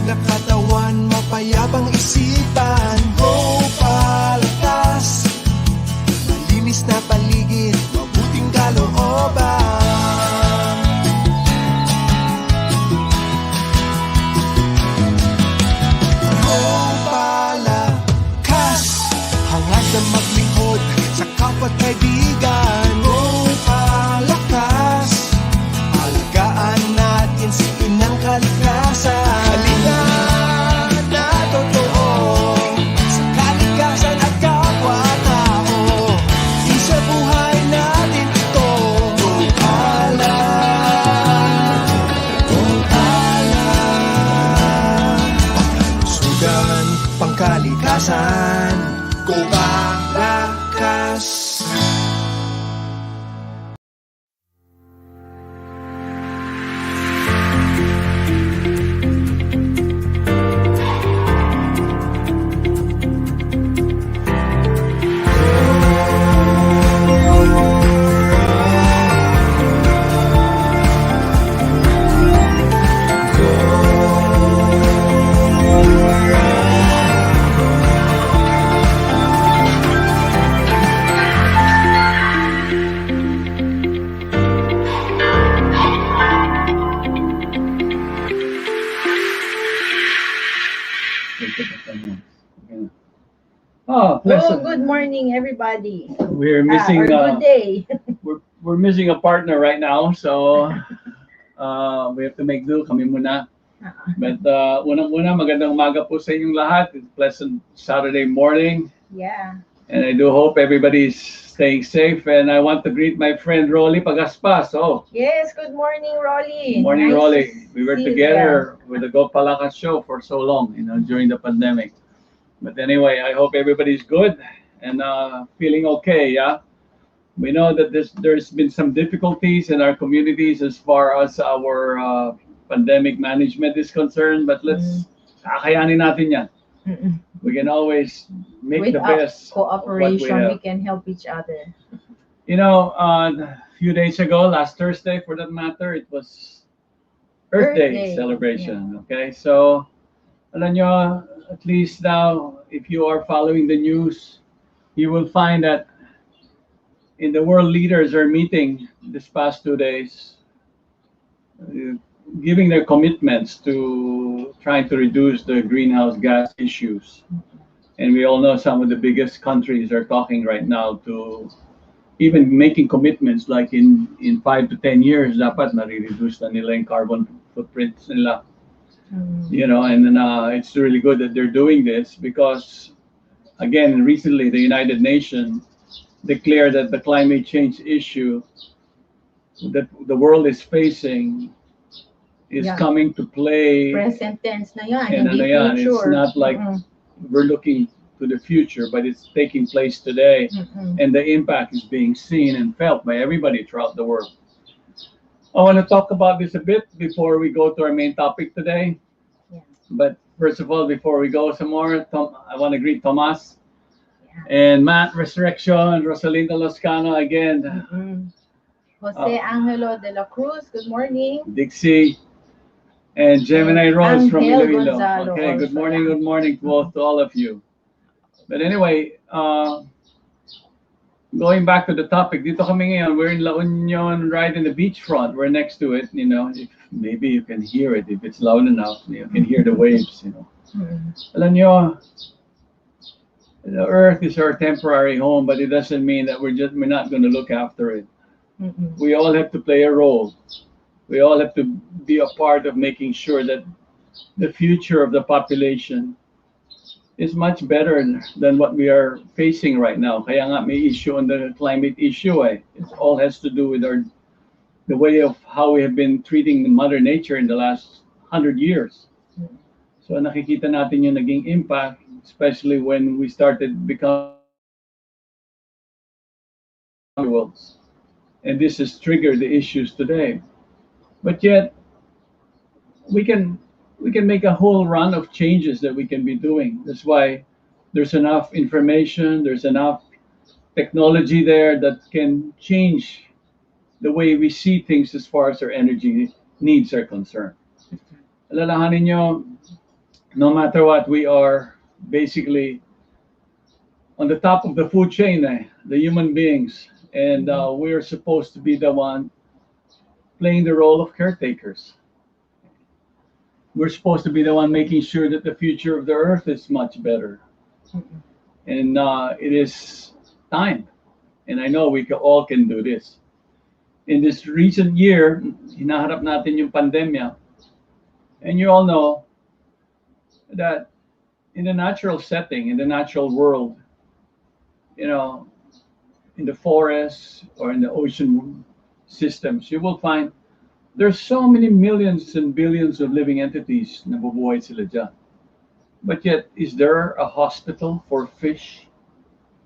na katawan, mapayabang isipan. Go palakas, malinis na paligid, mabuting kalooban. Go palakas, hangad na maglingkod sa kapwa't kaibigan. Go palakas, alagaan natin si inang kalikasan. Halika na totoo sa kalikasan at kapwa-tao. Isa buhay natin ito. Go Sugan pangkalikasan. Go Palakas. Oh, Oh, good morning, everybody. We're missing Or good day. we're missing a partner right now, so we have to make do. Kami muna. But unang-una, magandang umaga po sa inyong lahat. It's pleasant Saturday morning, Yeah. and I do hope everybody's staying safe. And I want to greet my friend Rolly Pagaspas. Oh, Yes, good morning, Rolly. good morning, Nice Rolly. to We were see you together with the Go Palakas show for so long, during the pandemic. But anyway, I hope everybody's good and feeling okay. Yeah, we know that there's been some difficulties in our communities as far as our pandemic management is concerned. But let's kakayanin natin yan. Mm-mm. We can always make With the best of what we cooperation, have. we can help each other. A few days ago, last Thursday for that matter, it was Earth Day celebration. Okay, so alam nyo, at least now, if you are following the news, you will find that in the world leaders are meeting this past 2 days, giving their commitments to trying to reduce the greenhouse gas issues. And we all know some of the biggest countries are talking right now to even making commitments like in 5 to 10 years, dapat nare-reduce na nila yung carbon footprints nila. And then it's really good that they're doing this because, again, recently the United Nations declared that the climate change issue that the world is facing is coming to play. Present tense na yan, And hindi future. it's not like we're looking to the future, but it's taking place today. And the impact is being seen and felt by everybody throughout the world. I want to talk about this a bit before we go to our main topic today. Yeah. But first of all, before we go some more, I want to greet Tomas and Matt Resurrection, Rosalinda Loscano again, Jose Angelo de la Cruz, good morning. Dixie, and Gemini Rose from Angel Iloilo. Gonzalo Okay, also, good morning to all of you. But anyway, going back to the topic, dito kami ngayon, we're in La Union, right in the beachfront. We're next to it, if maybe you can hear it. If it's loud enough, you can hear the waves, Alam nyo, the earth is our temporary home, but it doesn't mean that we're not going to look after it. We all have to play a role. We all have to be a part of making sure that the future of the population is much better than what we are facing right now. Kaya nga may issue on the climate issue. It all has to do with the way of how we have been treating Mother Nature in the last 100 years. So nakikita natin yung naging impact, especially when we started becoming worlds. And this has triggered the issues today. But yet, we can make a whole run of changes that we can be doing. That's why there's enough information, there's enough technology there that can change the way we see things as far as our energy needs are concerned. Alalahanin nyo, no matter what, we are basically on the top of the food chain, the human beings, and we're supposed to be the one playing the role of caretakers. We're supposed to be the one making sure that the future of the earth is much better, and it is time. And I know all can do this. In this recent year, hinaharap natin yung pandemya, and you all know that in the natural setting, in the natural world, you know, in the forests or in the ocean systems, you will find there's so many millions and billions of living entities na nabubuhay sila dyan. But yet, is there a hospital for fish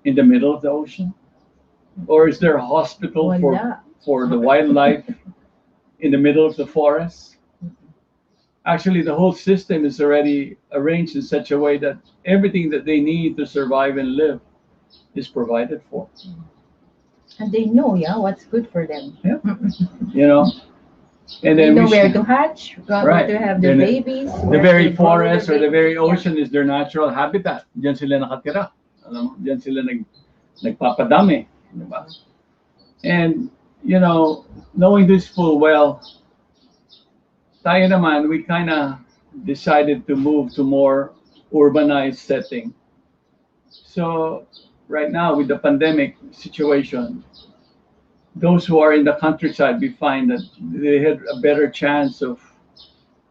in the middle of the ocean? Or is there a hospital for the wildlife in the middle of the forest? Actually, the whole system is already arranged in such a way that everything that they need to survive and live is provided for. And they know, yeah, what's good for them. Yeah. You know, and They then know we where should, to hatch, right. where to have their Then babies. the where very to follow forest their or the very babies. ocean is their natural habitat. Diyan sila nakatira. Alam mo, diyan sila nagpapadami. Diba? And, you know, knowing this full well, tayo naman, we kind of decided to move to more urbanized setting. So right now with the pandemic situation, those who are in the countryside, we find that they had a better chance of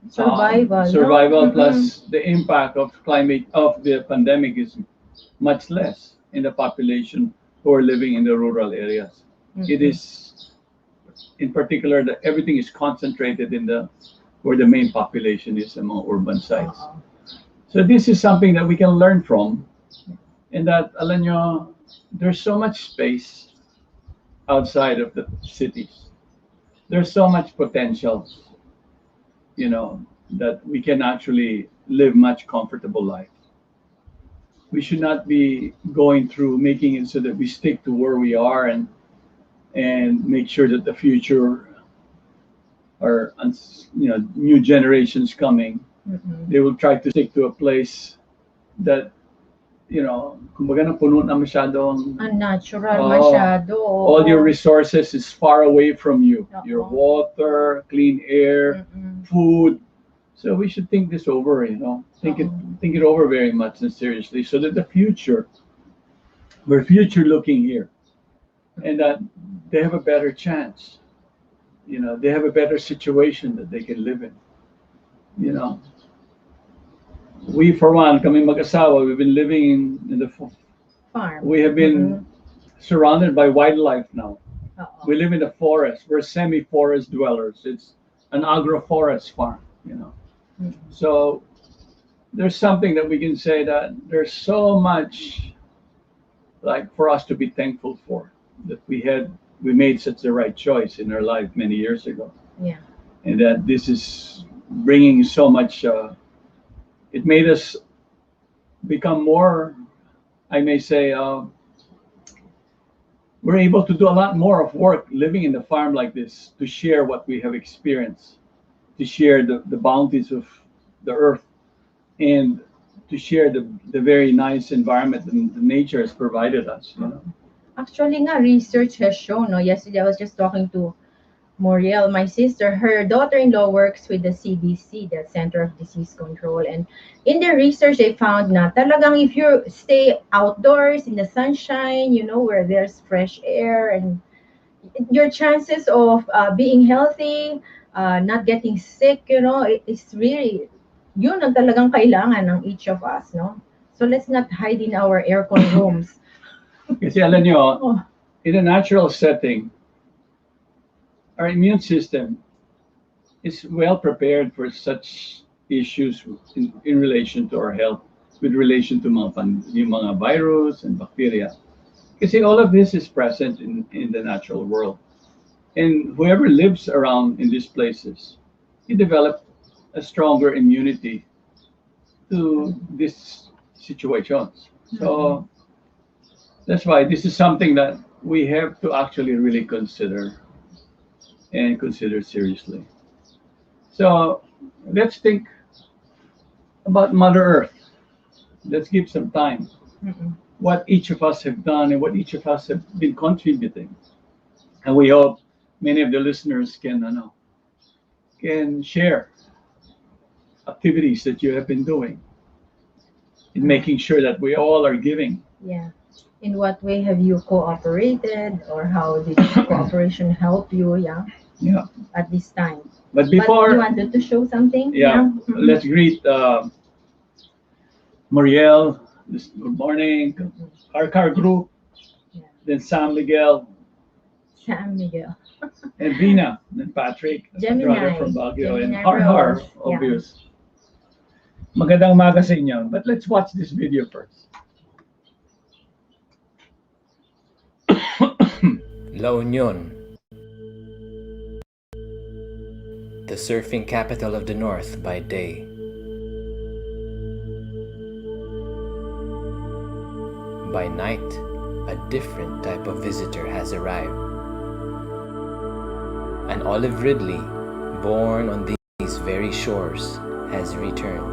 Survival. survival No? plus the impact of the pandemic is much less in the population who are living in the rural areas. It is, in particular, that everything is concentrated in where the main population is among urban sites. So this is something that we can learn from, and that, alam nyo, there's so much space outside of the cities. There's so much potential, you know, that we can actually live much comfortable life. We should not be going through making it so that we stick to where we are and make sure that the future or new generations coming, they will try to stick to a place that, kumbaga na puno na masyadong Unnatural, masyado. all your resources is far away from you. Oo. Your water, clean air, food. So we should think this over, think it over very much and seriously, so that we're future looking here, and that they have a better chance. They have a better situation that they can live in. We, for one, kami mag-asawa, we've been living in the Farm. we have been surrounded by wildlife now. Oo. We live in the forest. We're semi-forest dwellers. It's an agroforest farm, So there's something that we can say that there's so much for us to be thankful for, that we made such the right choice in our life many years ago. Yeah. And that this is bringing so much, it made us become more, I may say, we're able to do a lot more of work living in the farm like this, to share what we have experienced, to share the bounties of the earth, and to share the very nice environment that nature has provided us. Actually nga, research has shown, yesterday I was just talking to Moriel, my sister, her daughter-in-law works with the CDC, the Center of Disease Control, and in their research they found na talagang if you stay outdoors in the sunshine, where there's fresh air, and your chances of being healthy, not getting sick, it's really, yun ang talagang kailangan ng each of us, no? So let's not hide in our aircon rooms. Kasi alam nyo, in a natural setting, our immune system is well prepared for such issues in relation to our health, with relation to yung mga virus and bacteria. Kasi all of this is present in the natural world. And whoever lives around in these places, you develop a stronger immunity to these situations. So that's why this is something that we have to actually really consider seriously. So let's think about Mother Earth. Let's give some time. Mm-mm. What each of us have done and what each of us have been contributing. And we hope many of the listeners can share activities that you have been doing in making sure that we all are giving. Yeah. In what way have you cooperated, or how did cooperation help you? Yeah, Yeah. at this time. But But you before, wanted to show something? yeah, Mm-mm. let's greet Muriel. Good morning. Mm-mm. Our car group. Yeah. Then Sam Miguel San Miguel. and Vina. Then Patrick, Gemini. brother from Baguio. And Gemini Har Har, Rose. Yeah. obvious. Magandang umaga sa inyo. But let's watch this video first. La Union, the surfing capital of the North by day. By night, a different type of visitor has arrived. And Olive Ridley, born on these very shores, has returned.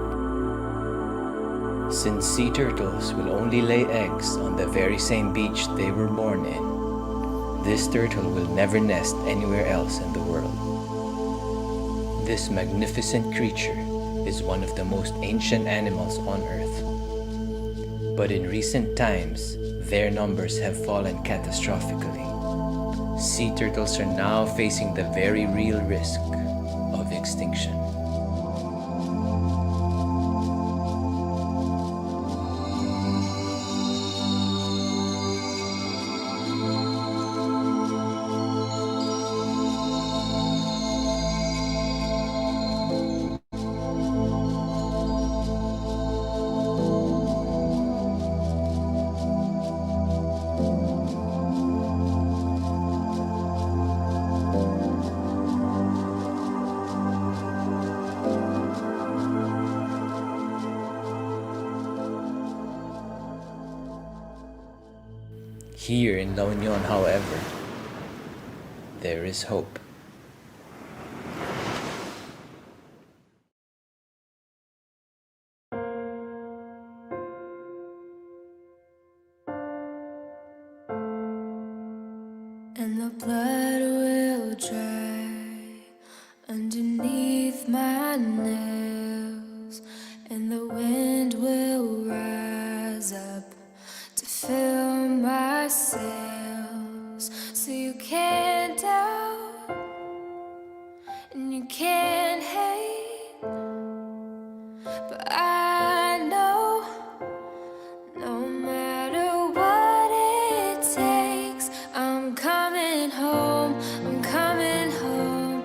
Since sea turtles will only lay eggs on the very same beach they were born in, this turtle will never nest anywhere else in the world. This magnificent creature is one of the most ancient animals on Earth. But in recent times, their numbers have fallen catastrophically. Sea turtles are now facing the very real risk of extinction. Here in La Union, however, there is hope. And the blood will dry underneath my nails, and the wind will rise up to fill my sails. So you can't doubt and you can't hate, but I know no matter what it takes, I'm coming home, I'm coming home.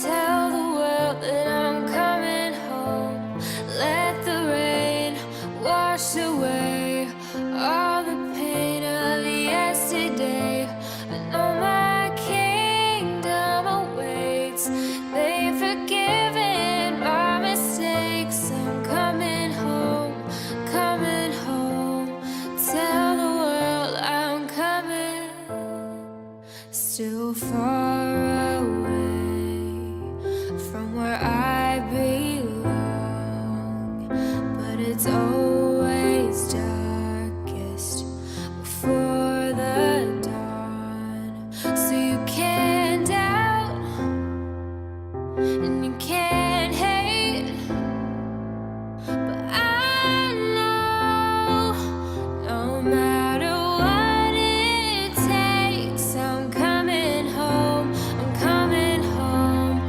Tell the world that I'm coming home. Let the rain wash away all the pain of yesterday. I know my kingdom awaits. They've forgiven my mistakes. I'm coming home, coming home. Tell the world I'm coming. Still far away from where I belong, but it's always darkest before the dawn. So you can't doubt and you can't hate, but I know no matter what it takes, I'm coming home, I'm coming home.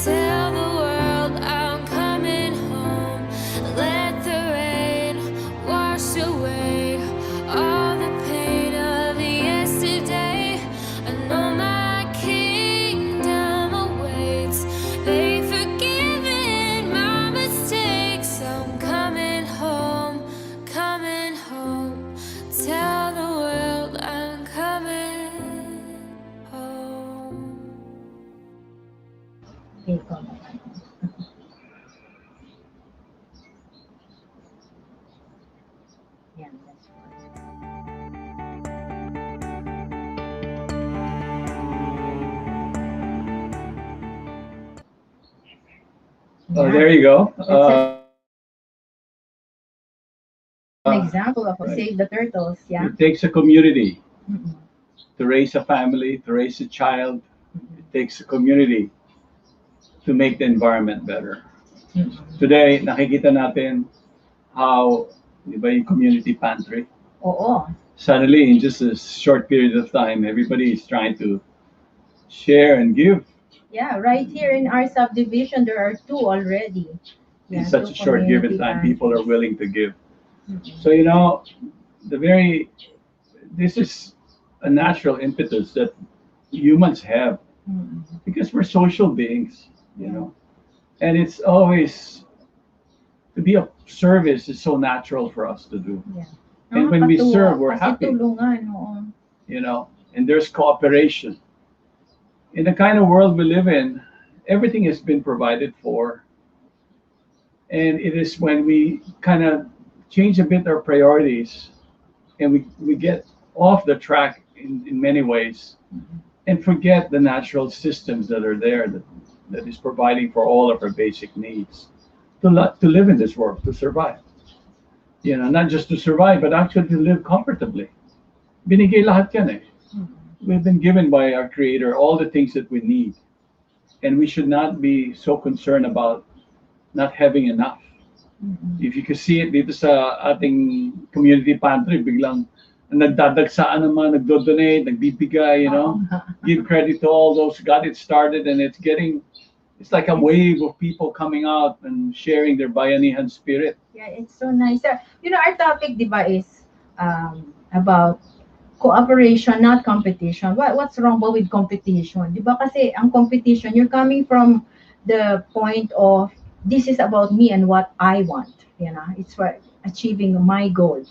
Tell the world I'm coming home. Let the rain wash away all the pain of yesterday. I know my kingdom awaits. They've forgiven my mistakes. I'm coming home, coming home. Tell the world I'm coming home. Okay, come on. Yeah, that's fine. Oh, Yeah. there you go. That's An example of right. Save the Turtles. Yeah. It takes a community Mm-mm. to raise a family, to raise a child. It takes a community to make the environment better. Mm-mm. Today, nakikita natin how, di ba, yung community pantry. Oo. Suddenly, in just a short period of time, everybody is trying to share and give Yeah, right here in our subdivision, there are two already. in Yeah, such two a short given community time. People are pantries. willing to give. Mm-mm. So, you know, the very, this is a natural impetus that humans have Mm-mm. because we're social beings, you Yeah. know, and it's always to be of service is so natural for us to do. Yeah. And when we Nakakatuwa serve, we're kasi happy, tulungan, oo. you know, and there's cooperation. In the kind of world we live in, everything has been provided for. And it is when we kind of change a bit our priorities and we get off the track in many ways and forget the natural systems that are there that is providing for all of our basic needs to live in this world, to survive. You know, not just to survive, but actually to live comfortably. Binigay lahat yan eh. We've been given by our Creator all the things that we need. And we should not be so concerned about not having enough. Mm-mm. If you can see it dito sa ating community pantry, biglang nagdadagsaan ng mga nagdo-donate, nagbibigay, you know. Oo. Give credit to all those who got it started, and it's like a wave of people coming out and sharing their Bayanihan spirit. Yeah, it's so nice. You know, our topic, di ba, is about cooperation, not competition. What's wrong ba with competition? Di ba kasi ang competition, you're coming from the point of this is about me and what I want. You know, it's for achieving my goal,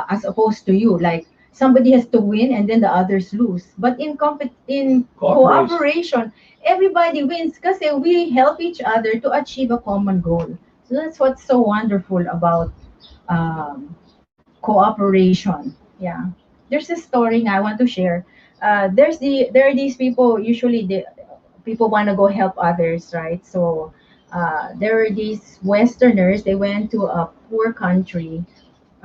as opposed to you. Like somebody has to win and then the others lose. But in cooperation, everybody wins kasi we help each other to achieve a common goal. So that's what's so wonderful about cooperation. Yeah. There's a story I want to share. There are these people, usually the people want to go help others, right? So there were these Westerners. They went to a poor country.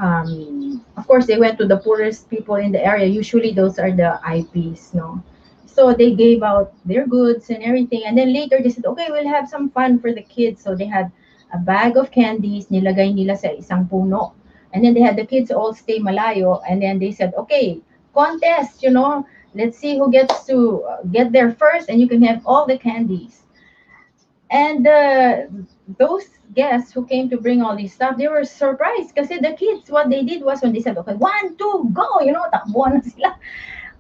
Of course, they went to the poorest people in the area. Usually, those are the IPs, no. So they gave out their goods and everything, and then later they said, "Okay, we'll have some fun for the kids." So they had a bag of candies, nilagay nila sa isang puno, and then they had the kids all stay malayo, and then they said, "Okay, contest, you know, let's see who gets to get there first, and you can have all the candies." And those guests who came to bring all this stuff, they were surprised kasi the kids, what they did was when they said, okay, 1, 2, go, you know, takbo na sila.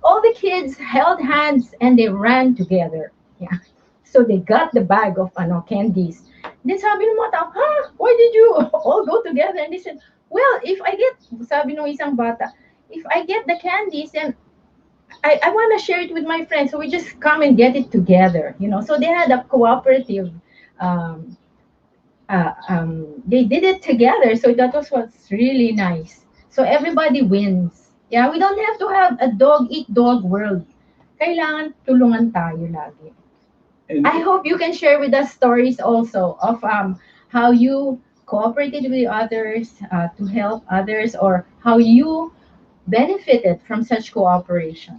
All the kids held hands and they ran together. Yeah. So they got the bag of candies. Then sabi ng mga tao, why did you all go together? And they said, well, if I get, sabi ng isang bata, if I get the candies, then I want to share it with my friends, so we just come and get it together, you know. So they had a cooperative. They did it together, so that was what's really nice. So everybody wins. Yeah, we don't have to have a dog eat dog world. Kailangan tulungan tayo lagi. And I hope you can share with us stories also of how you cooperated with others to help others, or how you benefited from such cooperation.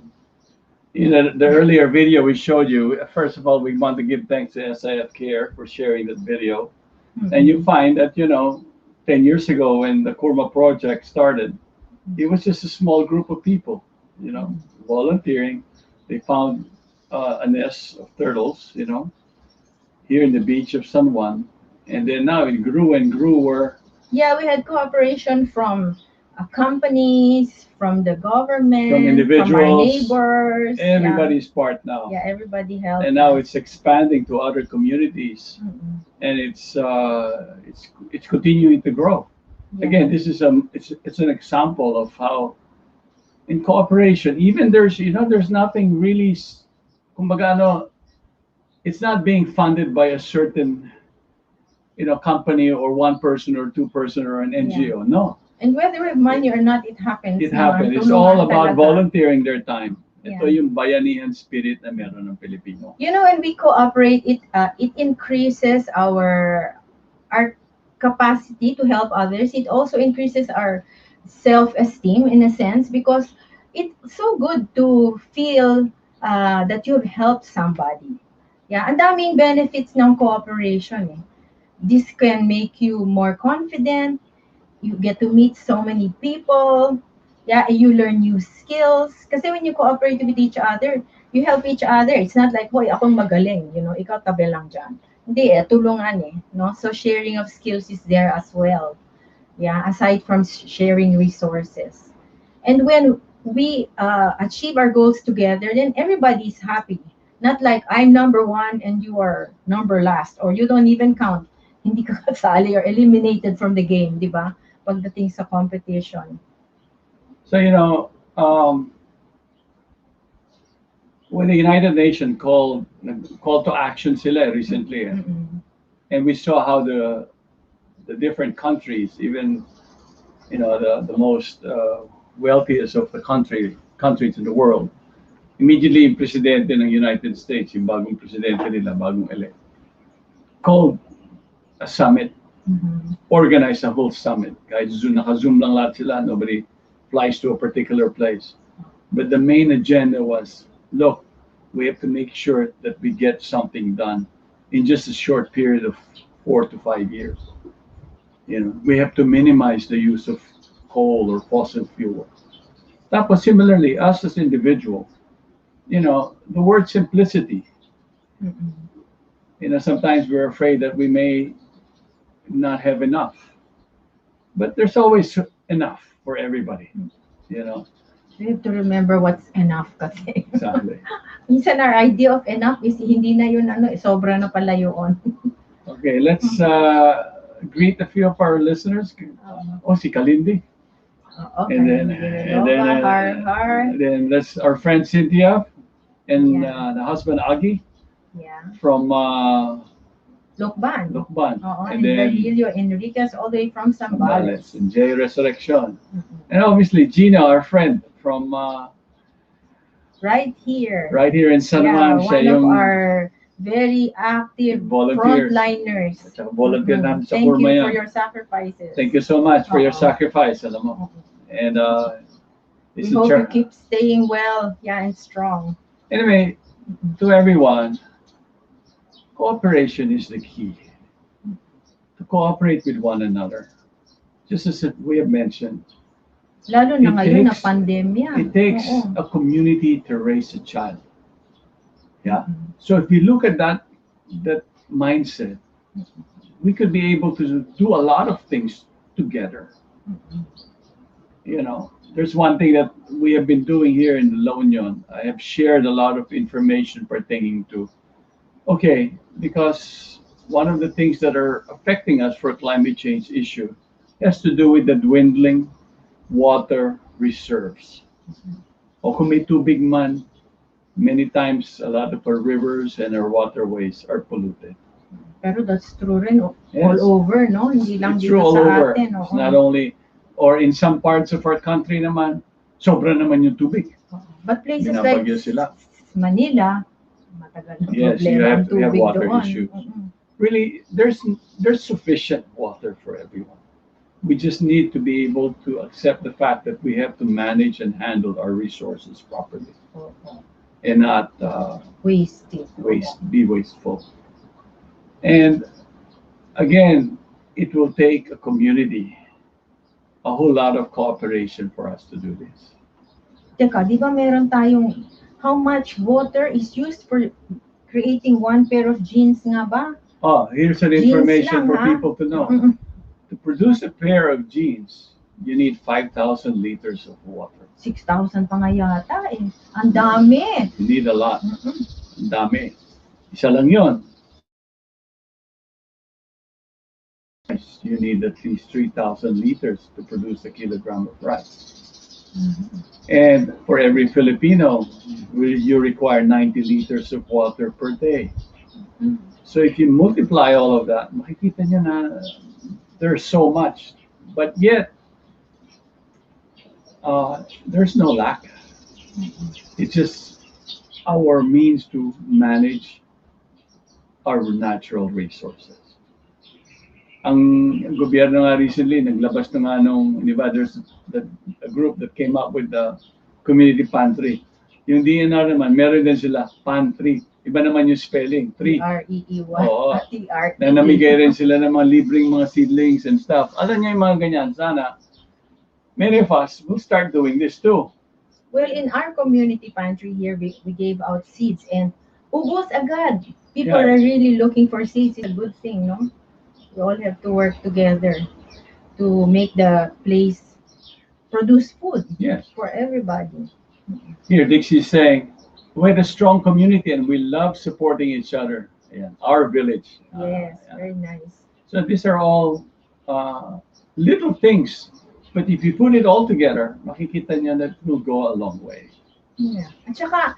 in the earlier video we showed you, first of all, we want to give thanks to SIF Care for sharing that video. And you find that, you know, 10 years ago when the Kurma project started, it was just a small group of people, you know, volunteering. They found a nest of turtles, you know, here in the beach of San Juan. And then now it grew and grew where Yeah, we had cooperation from companies, from the government, From from our individuals, neighbors. everybody's part now. Yeah, everybody helped. And now us. it's expanding to other communities, Mm-mm. and it's continuing to grow. Yeah. Again, this is it's an example of how in cooperation, even there's nothing really, kumbaga ano, it's not being funded by a certain company or one person or two person or an NGO. No, And whether we have money or not, it happens. it naman. happened. It's Tulungan all about talaga. volunteering their time. Ito Yeah. yung bayanihan spirit na meron ng Pilipino. You know, when we cooperate, it increases our capacity to help others. It also increases our self-esteem in a sense, because it's so good to feel that you've helped somebody. Yeah, ang daming benefits ng cooperation eh. This can make you more confident. You get to meet so many people. Yeah, you learn new skills. Kasi when you cooperate with each other, you help each other. It's not like, hoy, akong magaling, ikaw tabi lang dyan. Hindi eh, tulungan eh, no? So sharing of skills is there as well. Yeah, aside from sharing resources. And when we achieve our goals together, then everybody's happy. Not like I'm number one and you are number last, or you don't even count. Hindi ka kasali or eliminated from the game, di ba? Pagdating sa competition. So, when the United Nations called to action sila recently, Mm-mm. and we saw how the different countries, even the most wealthiest of the countries in the world, immediately yung presidente ng United States, yung bagong presidente nila, bagong elect, called a summit, Mhm. organized a whole summit. Guys, naka-Zoom lang lahat sila, nobody flies to a particular place. But the main agenda was, look, we have to make sure that we get something done in just a short period of 4 to 5 years. We have to minimize the use of coal or fossil fuel. Tapos similarly, us as individuals, the word simplicity, Mm-mm. sometimes we're afraid that we may not have enough. But there's always enough for everybody, We have to remember what's enough kasi. Exactly. Minsan our idea of enough is hindi na yun sobra na pala yun. Okay, let's greet a few of our listeners. Si Kalindi. Okay. And then, then that's our friend Cynthia and Yeah. the husband Agi Yeah. from Lokban. Lukban. Oo, And and then Virgilio Enriquez all the way from Zambales. and J Resurrection. Mhm. And obviously Gina, our friend from Right here. right here in San Juan. Siya One of yung our very active volunteers. frontliners. Tsaka volunteer namin sa Thank you Purmayan. for your sacrifices. Thank you so much for your Oo. sacrifice, alam mo. And We this is hope you Char- keep staying well, and strong. Anyway, to everyone, cooperation is the key. To cooperate with one another. Just as we have mentioned, Lalo na It ngayon na takes- pandemya. it takes Oo. a community to raise a child. Yeah. Mhm. So if you look at that mindset, we could be able to do a lot of things together. Mhm. There's one thing that we have been doing here in La Union. I have shared a lot of information pertaining to, because one of the things that are affecting us for climate change issue has to do with the dwindling water reserves. O kung may tubig man, many times a lot of our rivers and our waterways are polluted. Pero that's true rin all Yes. over, no? Hindi lang It's dito true all sa over. atin. It's not only, or in some parts of our country naman, sobra naman yung tubig. But places like Binabagyo sila. Manila, matagal na Yes, you problema ang have tubig water doon. issues. Mm-mm. Really, there's sufficient water for everyone. We just need to be able to accept the fact that we have to manage and handle our resources properly Oo. and not Wasted. be wasteful. And again, it will take a community, a whole lot of cooperation for us to do this. Teka, di ba meron tayong how much water is used for creating one pair of jeans nga ba? Here's an Jeans information lang, for ha? people to know. Mm-mm. To produce a pair of jeans, you need 5,000 liters of water. 6,000 pa nga yata eh. Ang dami. You need a lot. Mm-mm. Ang dami. Isa lang yun. You need at least 3,000 liters to produce a kilogram of rice. Mhm. And for every Filipino, you require 90 liters of water per day. Mhm. So if you multiply all of that, makikita nyo na there's so much. But yet, there's no lack. It's just our means to manage our natural resources. Ang gobyerno nga recently, naglabas na nga nung, di ba, a group that came up with the community pantry. Yung DNR naman, meron din sila, pantry. Iba naman yung spelling, tree. R-E-E-Y. Oo. T-R-E-E. Na namigay rin sila ng mga libreng mga seedlings and stuff. Alam niyo yung mga ganyan, sana, many of us will start doing this too. Well, in our community pantry here, we gave out seeds and ubos agad. People Yeah. are really looking for seeds. It's a good thing, no? We all have to work together to make the place produce food Yes. for everybody. Here, Dixie's saying, we had a strong community and we love supporting each other. Ayan, our village. Yes, Ayan. very nice. So these are all little things. But if you put it all together, makikita niya that it will go a long way. Yeah. At saka,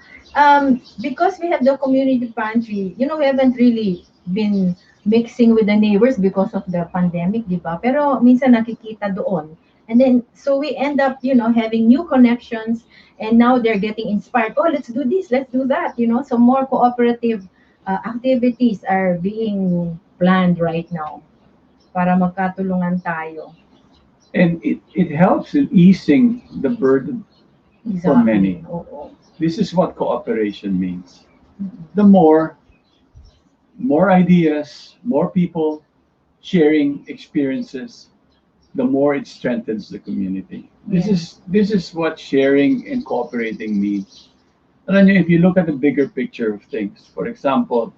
because we have the community pantry, we haven't really been mixing with the neighbors because of the pandemic, di ba? Pero minsan nakikita doon. And then, so we end up, having new connections and now they're getting inspired. Oh, let's do this, let's do that, So more cooperative activities are being planned right now para magkatulungan tayo. And it helps in easing the burden for many. Oo. This is what cooperation means. The more ideas, more people sharing experiences, the more it strengthens the community. This is what sharing and cooperating means. And if you look at the bigger picture of things, for example,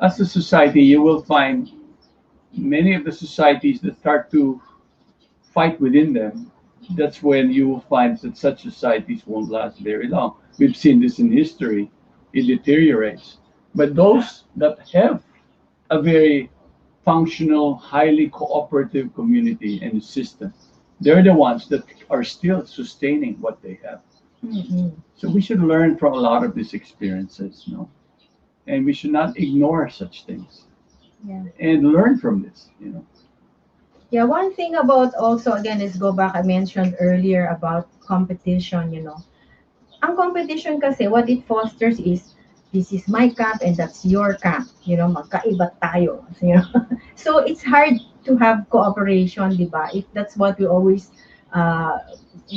as a society, you will find many of the societies that start to fight within them. That's when you will find that such societies won't last very long. We've seen this in history. It deteriorates. But those that have a very functional, highly cooperative community and system, they're the ones that are still sustaining what they have. Mhm. So we should learn from a lot of these experiences, and we should not ignore such things Yeah. and learn from this. Yeah, one thing about also, again, is go back, I mentioned earlier about competition. Ang competition kasi, what it fosters is, this is my camp and that's your camp. Magkaiba tayo. So it's hard to have cooperation, di ba? If that's what we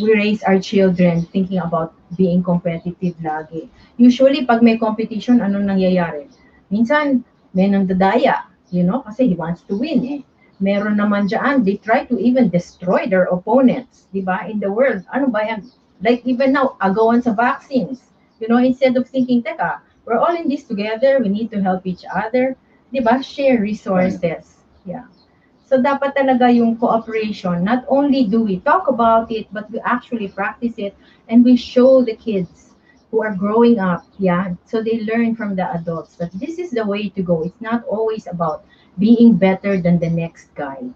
raise our children thinking about being competitive lagi. Usually, pag may competition, ano nangyayari? Minsan, may nandadaya, kasi he wants to win eh. Meron naman dyan, they try to even destroy their opponents, di ba, in the world. Ano ba yan? Like even now, agawan sa vaccines. Instead of thinking, teka, we're all in this together, we need to help each other, di ba, share resources. Yeah. So dapat talaga yung cooperation, not only do we talk about it, but we actually practice it and we show the kids who are growing up, so they learn from the adults that this is the way to go. It's not always about being better than the next guy.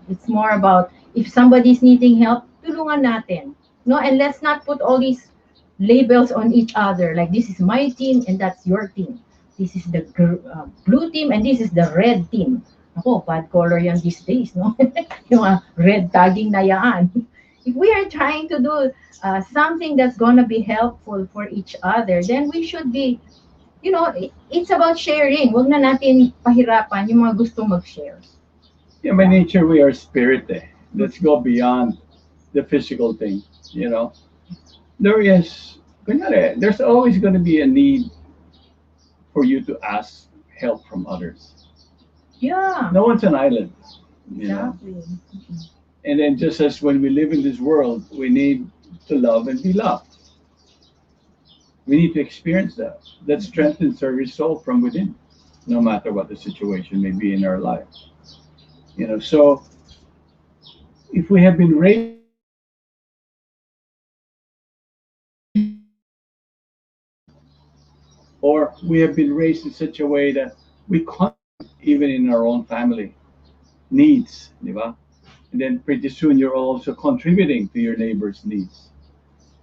It's more about if somebody's needing help, tulungan natin. And let's not put all these labels on each other, like this is my team and that's your team. This is the blue team and this is the red team. Ako, bad color yan these days, no? Yung red tagging na yan. If we are trying to do something that's gonna be helpful for each other, then we should be, it's about sharing. Huwag na natin pahirapan yung mga gusto mag-share. Yeah, by nature we are spirit. Let's go beyond the physical thing. There's always going to be a need for you to ask help from others. Yeah. No one's an island. You know? Exactly. And then just as when we live in this world, we need to love and be loved. We need to experience that. That strengthens our soul from within, no matter what the situation may be in our lives. So if we have been raised or we have been raised in such a way that we can't, even in our own family, needs, di ba? And then pretty soon you're also contributing to your neighbor's needs.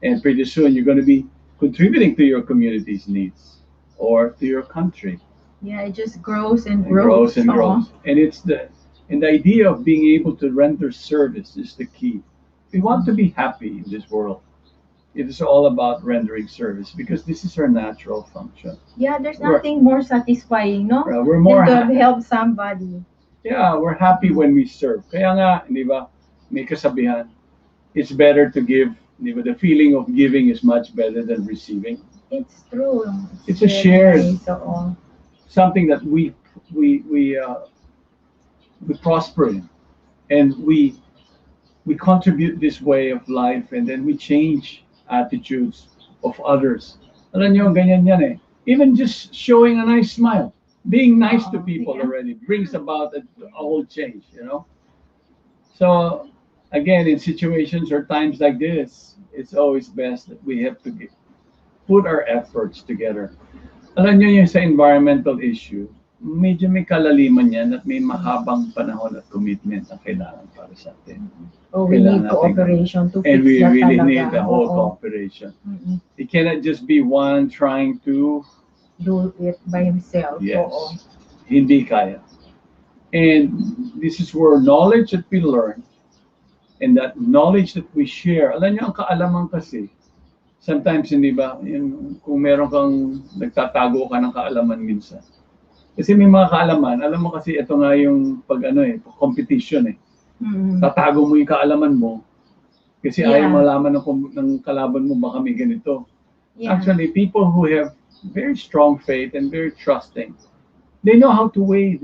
And pretty soon you're going to be contributing to your community's needs or to your country. Yeah, it just grows and And grows. grows and grows. And the idea of being able to render service is the key. We want to be happy in this world. It is all about rendering service because this is our natural function. Yeah, there's nothing more satisfying, no? We're more Than to happy. help somebody. Yeah, we're happy when we serve. Kaya nga, di ba, may kasabihan, it's better to give, di ba, the feeling of giving is much better than receiving. It's true. It's a very shared nice, oo. something that we we uh, we prosper in, and we contribute this way of life, and then we change attitudes of others. Alam niyo, ganyan yan eh. Even just showing a nice smile, being nice to Oo, people yeah. already brings about a whole change, you know? So, again, in situations or times like this, it's always best that we have to put our efforts together. Alam niyo yung sa environmental issue, medyo may kalaliman yan at may mahabang panahon at commitment ang kailangan para sa atin. Oh, we need Kailangan natin cooperation to And fix we that really talaga. need the whole Oo. cooperation. Mm-mm. It cannot just be one trying to, Do it by himself. yes, Oo. hindi kaya. And this is where knowledge that we learn and that knowledge that we share, alam niyo, ang kaalaman kasi, sometimes, hindi ba, yung, kung meron kang nagtatago ka ng kaalaman minsan. Kasi may mga kaalaman, alam mo kasi ito nga yung pag ano eh, competition eh. Mm. Tatago mo yung kaalaman mo kasi Yeah. ayaw malaman ng kalaban mo baka may ganito. Yeah. Actually, people who have very strong faith and very trusting, they know how to weigh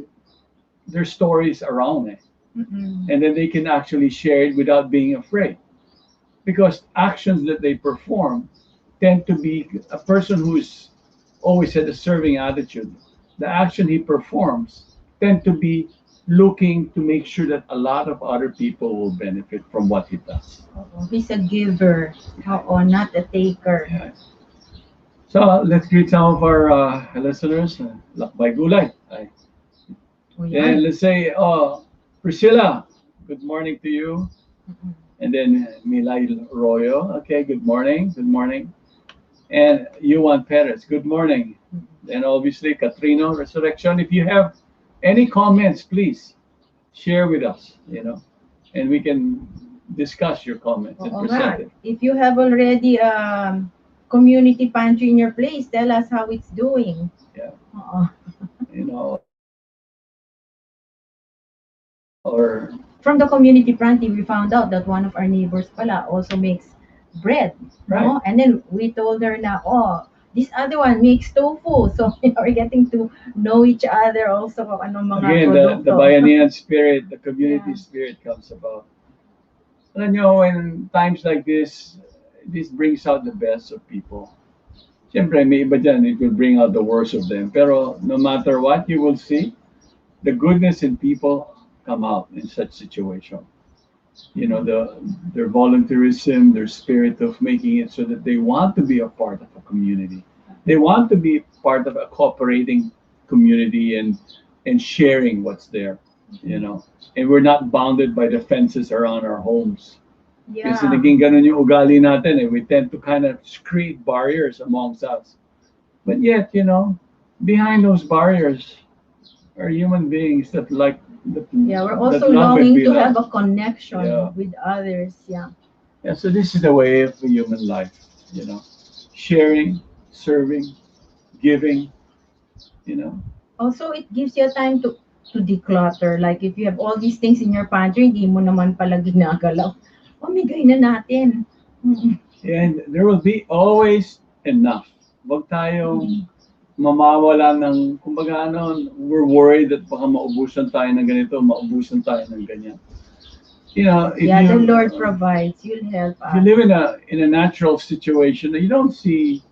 their stories around it. Mm-mm. And then they can actually share it without being afraid. Because actions that they perform tend to be a person who's always had a serving attitude. The action he performs tend to be looking to make sure that a lot of other people will benefit from what he does. Oo. He's a giver. Oo, not a taker. Yeah. So let's greet some of our listeners. Lakbay Gulay. Ay. Oh, And let's say, Priscilla, good morning to you. Mm-mm. And then Milay Royo, okay, good morning, good morning. And Yuan Perez, good morning. And obviously Katrino Resurrection. If you have any comments, please share with us, and we can discuss your comments and Oo nga. present it. If you have already community pantry in your place, tell us how it's doing. Yeah. Oo. You know, or From the community pantry, we found out that one of our neighbors pala also makes bread. Right. No? And then we told her na, this other one makes tofu. So we're getting to know each other also kung anong mga again, produkto. the bayanihan spirit, the community Yeah. spirit comes about. Alam nyo, in times like this brings out the best of people. Siyempre, may iba dyan, it will bring out the worst of them. Pero no matter what, you will see the goodness in people come out in such situation. Their volunteerism, their spirit of making it so that they want to be a part of a community. They want to be part of a cooperating community and sharing what's there, And we're not bounded by the fences around our homes. Yeah. Kasi naging ganun yung ugali natin eh. We tend to kind of create barriers amongst us. But yet, behind those barriers are human beings that like Yeah, we're that also love and longing be to loved. have a connection Yeah. with others. Yeah. Yeah, so this is the way of the human life, sharing, serving, giving, Also, it gives you a time to declutter. Like if you have all these things in your pantry, hindi mo naman pala ginagalaw. Pamigay na natin. Mm-mm. and there will be always enough. Wag tayong mamawala ng, kumbaga we're worried that baka maubusan tayo ng ganito, maubusan tayo ng ganyan. If Yeah, you, the Lord provides. You'll help if you us. live in a natural situation, you don't see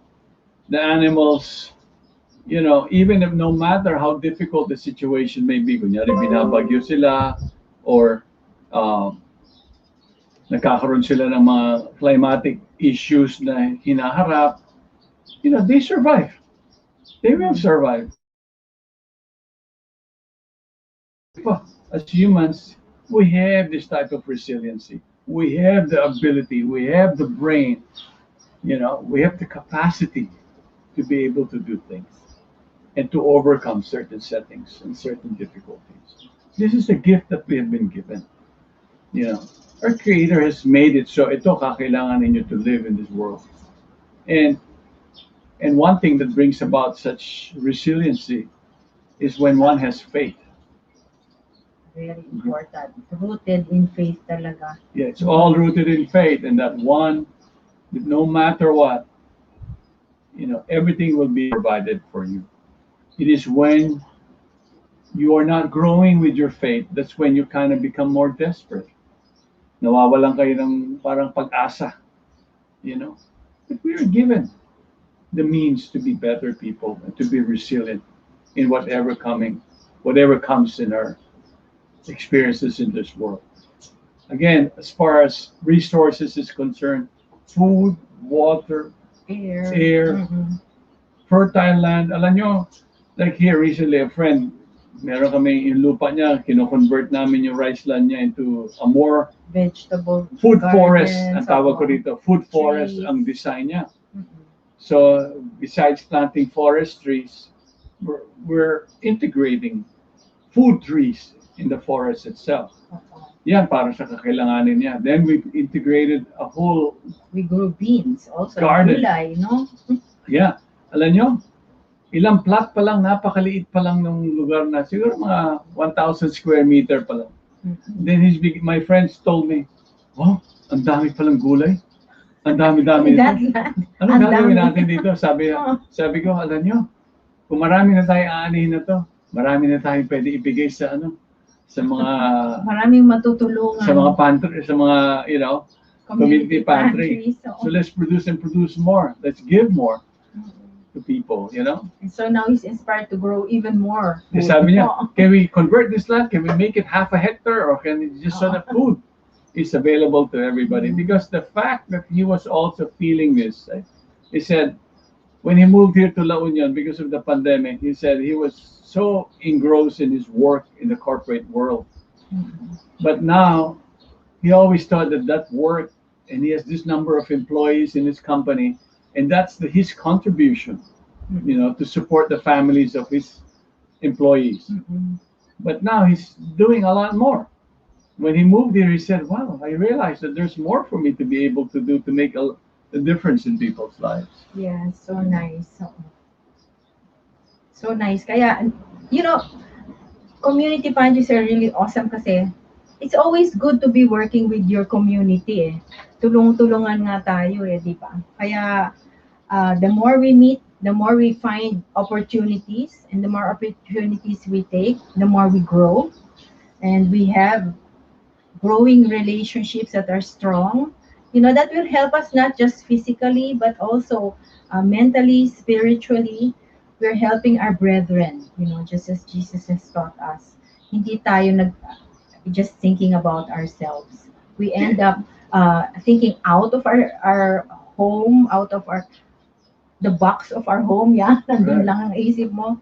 the animals, even if no matter how difficult the situation may be, kunyari binabagyo sila or nagkakaroon sila ng mga climatic issues na hinaharap, they survive. They will survive. As humans, we have this type of resiliency. We have the ability, we have the brain, we have the capacity to be able to do things and to overcome certain settings and certain difficulties. This is a gift that we have been given. Our Creator has made it so ito kakailangan ninyo to live in this world. And one thing that brings about such resiliency is when one has faith. Very important. Rooted in faith talaga. Yeah, it's all rooted in faith, and that one, that no matter what, everything will be provided for you. It is when you are not growing with your faith, that's when you kind of become more desperate. Nawawalan kayo ng parang pag-asa, you know. But we are given the means to be better people and to be resilient in whatever comes in our experiences in this world. Again, as far as resources is concerned, food, water, air, fertile land. Alam nyo, like here recently, a friend, meron kami yung lupa niya, kino-convert namin yung rice land niya into a more vegetable food gardens, forest. Ang tawag ko opo. dito, food forest Trees. ang design niya. Mhm. So besides planting forest trees, we're integrating food trees in the forest itself. Opo. Yan, para sa kakailanganin niya. Then we integrated a whole, We grew beans also. Garden. Gulay, no? yeah, alam nyo, ilang plot pa lang, napakaliit pa lang nung lugar na, siguro mga 1,000 square meter pa lang. Mhm. Then my friends told me, wow, ang dami palang gulay. Ang dami-dami That nito. land. Anong ang gagawin dami. natin dito? Sabi ko, alam nyo, kung marami na tayo aanihin na to, marami na tayong pwede ibigay sa mga Maraming matutulungan. sa mga pantry, sa mga, community pantry. pantries, oo. So let's produce and produce more. Let's give more to people, And so now he's inspired to grow even more. Kasi food. sabi niya, Oo. can we convert this land? Can we make it half a hectare? Or can it just so that food is available to everybody? Because the fact that he was also feeling this, he said, when he moved here to La Union because of the pandemic, he said he was so engrossed in his work in the corporate world. Mhm. But now, he always thought that work, and he has this number of employees in his company, and that's his contribution, to support the families of his employees. Mhm. But now he's doing a lot more. When he moved here, he said, wow, I realized that there's more for me to be able to do to make a difference in people's lives. Yeah, so nice. So nice. Kaya, community pantries are really awesome kasi it's always good to be working with your community eh. Tulong-tulungan nga tayo eh, di ba? Kaya, the more we meet, the more we find opportunities, and the more opportunities we take, the more we grow. And we have growing relationships that are strong. That will help us not just physically, but also mentally, spiritually. We're helping our brethren, just as Jesus has taught us. Hindi tayo just thinking about ourselves. We end up thinking out of our home, out of the box of our home, yeah. Nandun Right. lang ang isip mo,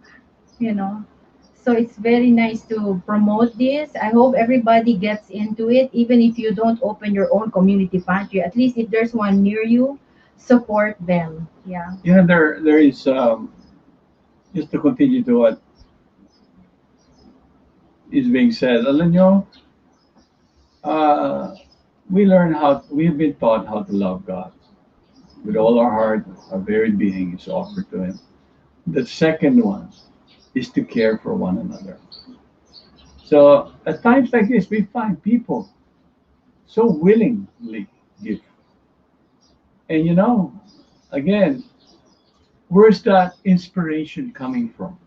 So it's very nice to promote this. I hope everybody gets into it, even if you don't open your own community pantry. At least if there's one near you, support them. Yeah. There is, just to continue to what is being said, alam nyo, we've been taught how to love God. With all our heart, our very being is offered to Him. The second one is to care for one another. So at times like this, we find people so willingly give. And again, where's that inspiration coming from?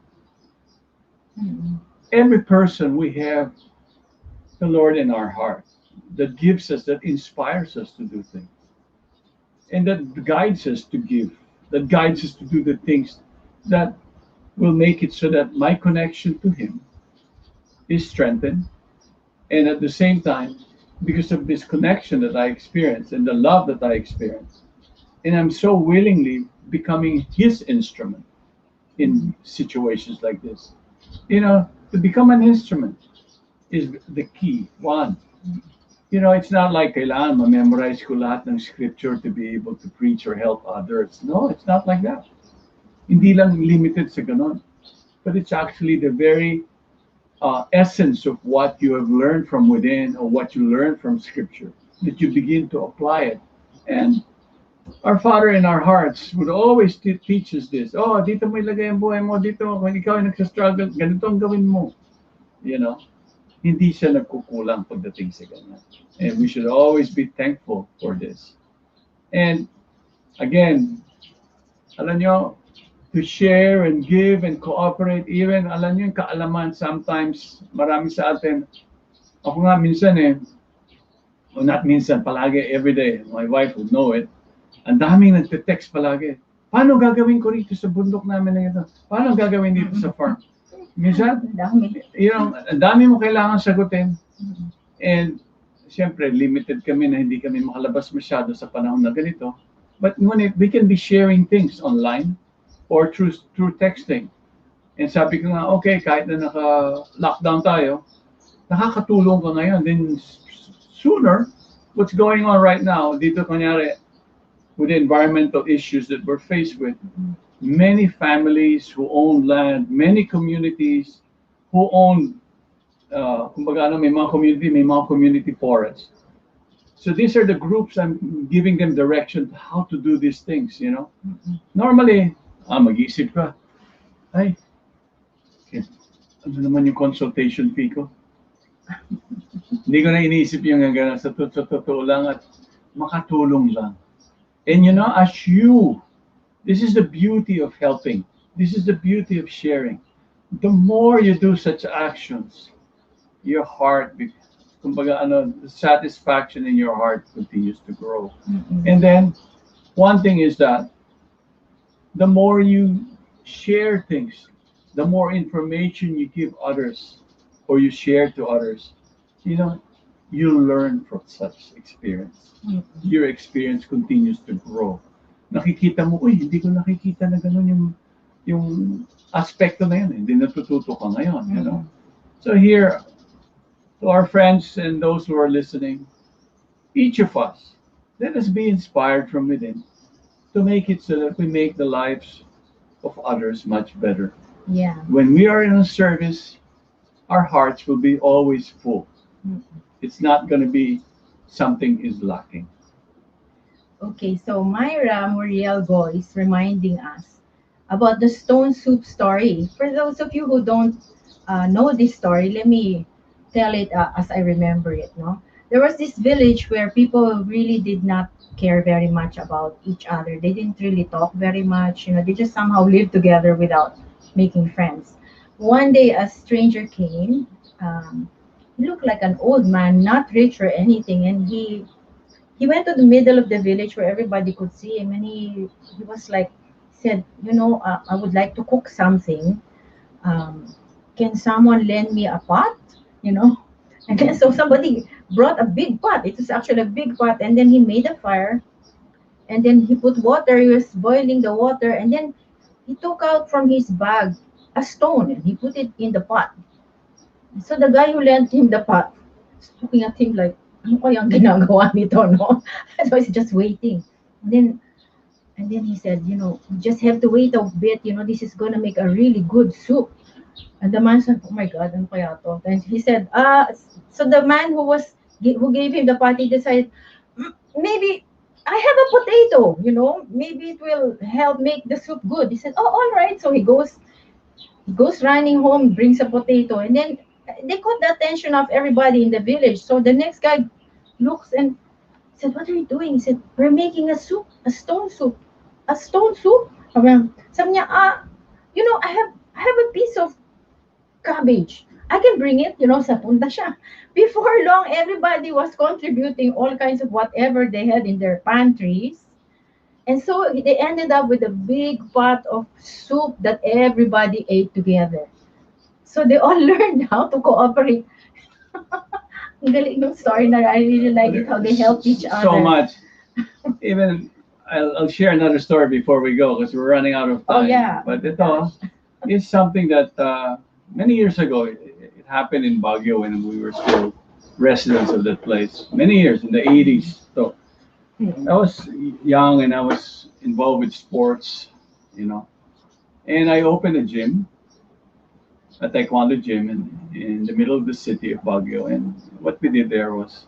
Mhm. Every person we have the Lord in our heart that gives us, that inspires us to do things. And that guides us to give, that guides us to do the things that will make it so that my connection to Him is strengthened. And at the same time, because of this connection that I experience and the love that I experience, and I'm so willingly becoming His instrument in situations like this. To become an instrument is the key. One, it's not like kailangan ma-memorize ko lahat ng scripture to be able to preach or help others. No, it's not like that. Hindi lang limited sa ganon. But it's actually the very essence of what you have learned from within or what you learn from scripture that you begin to apply it. And our Father in our hearts would always teach us this. Oh, dito mo ilagay ang buhay mo. Dito, kung ikaw ay nagsastruggle, ganito ang gawin mo. hindi siya nagkukulang pagdating sa ganyan. And we should always be thankful for this. And again, alam nyo, to share and give and cooperate, even, alam nyo, yung kaalaman, sometimes, marami sa atin, ako nga minsan o not minsan, palagi, everyday, my wife would know it, ang daming nagte-text palagi, paano gagawin ko rito sa bundok namin na ito? Paano gagawin dito sa farm? Minsan, Dami. ang dami mo kailangan sagutin. And, siyempre, limited kami na hindi kami makalabas masyado sa panahon na ganito. But ngunit, we can be sharing things online or through texting. And sabi ko nga, okay, kahit na naka-lockdown tayo, nakakatulong ka ngayon. Then sooner, what's going on right now, dito kunyari, with the environmental issues that we're faced with, many families who own land, many communities who own, kumbaga ano, may mga community forests. So these are the groups I'm giving them direction to how to do these things, you know. Normally, mag-isip ka, ay, ano naman yung consultation fee ko? Hindi ko na iniisip yung gano'n, sa totoo lang at makatulong lang. And you know, this is the beauty of helping. This is the beauty of sharing. The more you do such actions, your heart, kumbaga ano, the satisfaction in your heart continues to grow. And then, one thing is that, the more you share things, the more information you give others or you share to others, you know, you learn from such experience. Your experience continues to grow. Nakikita mo, uy, hindi ko nakikita na gano'n yung aspekto na yun. Hindi natututo ka ngayon, you know. So here, to our friends and those who are listening, each of us, let us be inspired from within to make it so that we make the lives of others much better. Yeah. When we are in a service, our hearts will be always full. It's not going to be something is lacking. Okay, so Myra Muriel Boyce reminding us about the stone soup story. For those of you who don't know this story, let me tell it as I remember it. No, there was this village where people really did not care very much about each other. They didn't really talk very much. You know, they just somehow lived together without making friends. One day, a stranger came. He looked like an old man, not rich or anything, and he went to the middle of the village where everybody could see him, and he was like, said, you know, I would like to cook something. Can someone lend me a pot? You know, and then so somebody brought a big pot. It was actually a big pot, and then he made a fire, and then he put water. He was boiling the water, and then he took out from his bag a stone and he put it in the pot. So the guy who lent him the pot was looking at him like, ano kayang ginagawa nito, no? So he's just waiting. And then he said, you know, you just have to wait a bit, you know, this is gonna make a really good soup. And the man said, oh my God, ano kaya to? And he said, so the man who gave him the pot, he decided, maybe I have a potato, you know, maybe it will help make the soup good. He said, oh, all right. So he goes running home, brings a potato, and then they caught the attention of everybody in the village. So the next guy looks and said, what are you doing? He said, we're making a soup, a stone soup. A stone soup? Sabi niya, you know, I have a piece of cabbage. I can bring it, you know, sa punta siya. Before long, everybody was contributing all kinds of whatever they had in their pantries. And so they ended up with a big pot of soup that everybody ate together. So they all learned how to cooperate. Ang galing ng story na I really like it, how they helped each other. So much. Even, I'll share another story before we go because we're running out of time. Oh, yeah. But ito is something that many years ago, it happened in Baguio when we were still residents of that place. Many years, in the 80s. So I was young and I was involved with sports, you know. And I opened a gym, a taekwondo gym in the middle of the city of Baguio. And what we did there was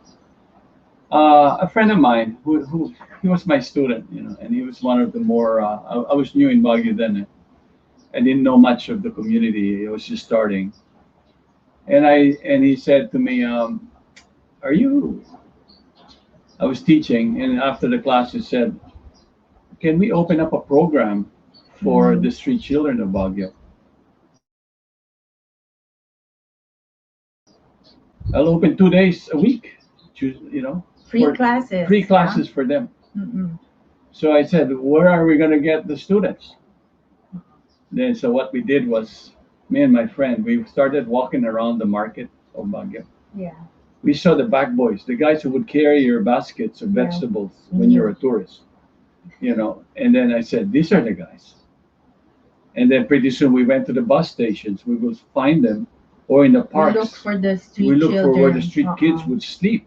a friend of mine who he was my student, you know, and he was one of the more, I was new in Baguio then. I didn't know much of the community. I was just starting. And he said to me, "Are you?" I was teaching, and after the class, he said, "Can we open up a program for the street children of Baguio? I'll open 2 days a week, Free for classes. free classes for them." Mm-mm. So I said, "Where are we going to get the students?" Then, so what we did was, me and my friend, we started walking around the market of Baguio. Yeah. We saw the back boys, the guys who would carry your baskets of Yeah. vegetables when you're a tourist, And then I said, these are the guys. And then pretty soon we went to the bus stations. We would find them, or in the We parks. look for the street We look children. for where the street kids Uh-uh. would sleep.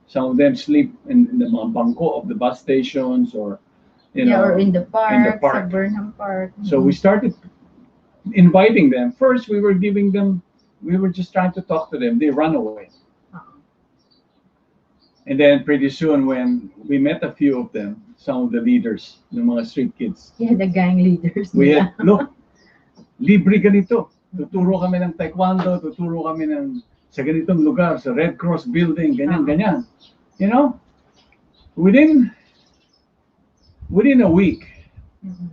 Some of them sleep in the mga bangko of the bus stations, or or in the park, park. sa Burnham Park. So we started inviting them. First, we were just trying to talk to them. They run away. Uh-uh. And then pretty soon, when we met a few of them, some of the leaders, yung mga street kids, Yeah, the gang leaders. we nila. had, look, libre ganito. Tuturo kami ng taekwondo, tuturo kami sa ganitong lugar, sa Red Cross building, ganyan. Within a week, Mm-mm.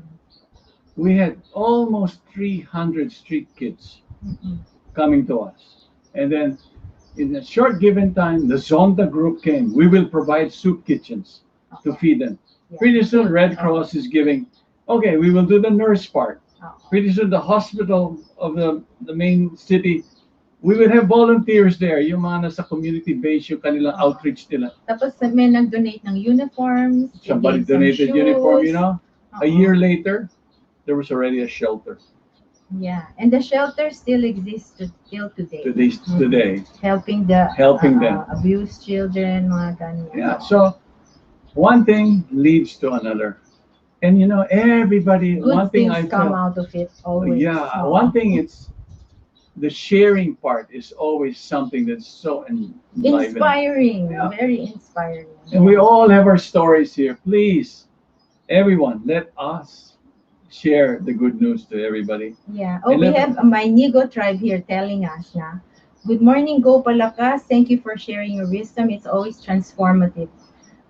we had almost 300 street kids Mm-mm. coming to us. And then in a short given time, the Zonda group came. We will provide soup kitchens to feed them. Yeah. Pretty soon, Red Cross is giving, okay, we will do the nurse part. Uh-uh. Pretty soon, the hospital of the main city, we will have volunteers there. Yung mga nasa community base, yung kanilang outreach nila. Tapos may nag-donate ng uniforms. they Somebody gave some donated shoes. uniform, A Uh-uh. year later, there was already a shelter Yeah, and the shelter still exists till today. today. Helping them. abused children, mga ganyan. Yeah, so one thing leads to another. And everybody, Good one thing things I come felt, out of it always. yeah, one thing it's the sharing part is always something that's so enlivening. Inspiring, Yeah. very inspiring. And we all have our stories here. Please, everyone, let us share the good news to everybody. Yeah. Oh, And we let- have a Nigo tribe here telling us na, good morning, Go Palakas. Thank you for sharing your wisdom. It's always transformative.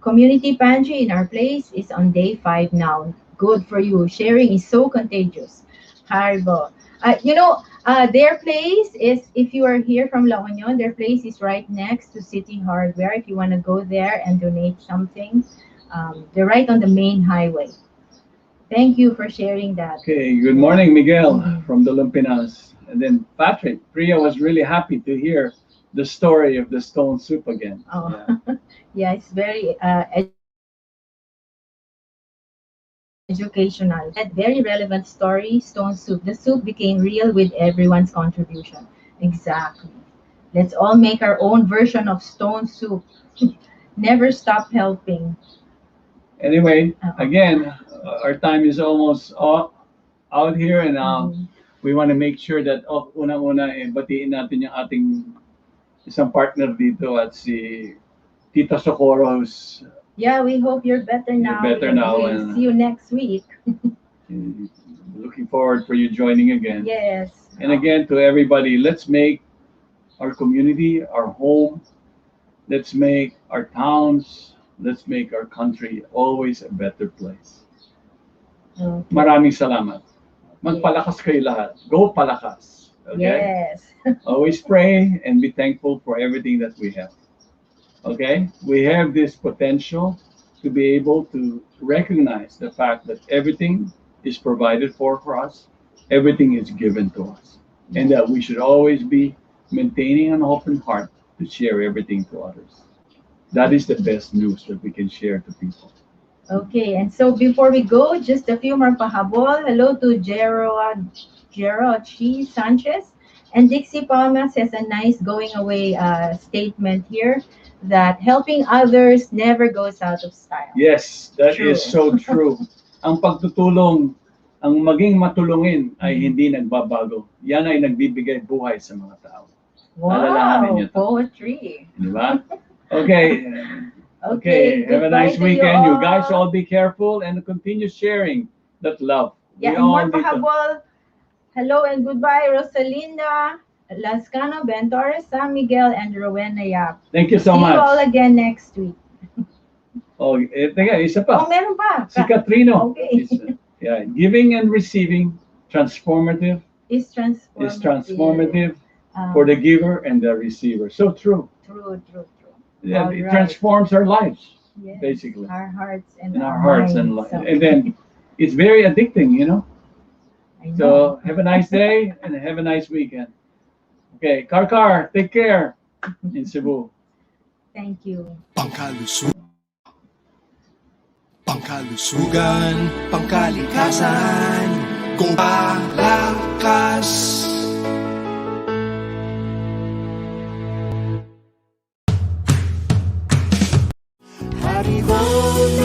Community pantry in our place is on day 5 now. Good for you. Sharing is so contagious. Haribo. Their place is, if you are here from La Union, their place is right next to City Hardware. If you want to go there and donate something, they're right on the main highway. Thank you for sharing that. Okay, good morning, Miguel Mhm. from the Lumpinas. And then Patrick, Priya was really happy to hear the story of the stone soup again. Oh. Yeah. Yeah, it's very educational. That very relevant story, stone soup. The soup became real with everyone's contribution. Exactly. Let's all make our own version of stone soup. Never stop helping. Anyway, Uh-oh. again, our time is almost out here, and we want to make sure that unang-una, batiin natin yung ating isang partner dito at si Tita Socorro, who's Yeah, we hope you're better now. better now, We'll and- see you next week. looking forward for you joining again. Yes. And again, to everybody, let's make our community, our home, let's make our towns, let's make our country always a better place. Okay. Maraming salamat. Magpalakas kayo lahat. Go palakas. Okay? Yes. Always pray and be thankful for everything that we have. Okay? We have this potential to be able to recognize the fact that everything is provided for us, everything is given to us, and that we should always be maintaining an open heart to share everything to others. That is the best news that we can share to people. Okay, and so before we go, just a few more pahabol. Hello to Gerald Chi Sanchez. And Dixie Palma says a nice going away statement here that helping others never goes out of style. Yes, that True. is so true. Ang pagtutulong, ang maging matulungin ay hindi nagbabago. Yan ay nagbibigay buhay sa mga tao. Alalahanin Wow, niyo to. poetry. Di ba? Okay. Okay, have a goodbye nice to weekend. You guys all. all be careful and continue sharing that love. Yeah, We and all more need to- pahabol. Hello and goodbye, Rosalinda. Lascano, Bentores, San Miguel, and Rowena Yap. Thank you so See you all much. again next week. Oh, teka, isa Oh, pa. meron pa. Si Catrino. Okay. Yeah, giving and receiving, transformative, Is transformative. is transformative for the giver and the receiver. So true. True. Yeah, All it right. transforms our lives, Yes. basically. Our hearts and In our hearts and minds. lives. And then it's very addicting, you know. I know. So have a nice day and have a nice weekend. Okay, Car, take care in Cebu. Thank you. Pangkalusugan, pangkalikasan, kung palakas. Hari-ho